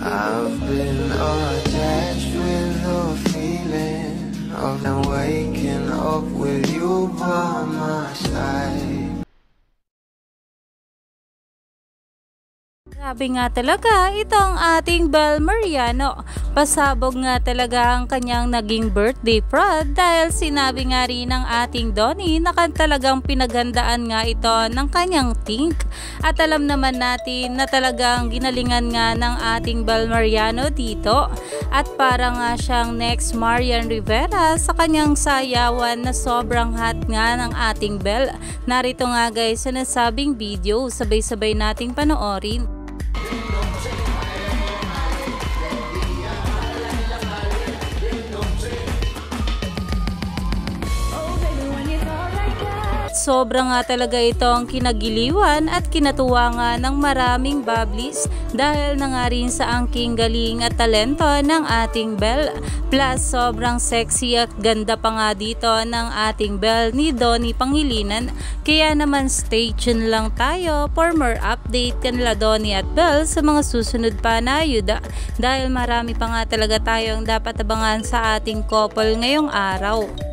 I've been attached with the feeling of them waking up with you by my side. Grabe nga talaga itong ating Bel Mariano. Pasabog nga talaga ang kanyang naging birthday prod dahil sinabi nga rin ng ating Donnie na talagang pinagandaan nga ito ng kanyang think. At alam naman natin na talagang ginalingan nga ng ating Bel Mariano dito. At para nga siyang next Marian Rivera sa kanyang sayawan na sobrang hot nga ng ating Bel. Narito nga guys sa nasabing video, sabay-sabay nating panoorin. Sobra nga talaga itong kinagiliwan at kinatuwa nga ng maraming Bablis dahil na nga rin sa angking galing at talento ng ating Bel. Plus sobrang sexy at ganda pa nga dito ng ating Bel ni Donnie Pangilinan. Kaya naman stay tuned lang tayo for more update kanila Donnie at Bel sa mga susunod pa na ayuda dahil marami pa nga talaga tayong dapat abangan sa ating couple ngayong araw.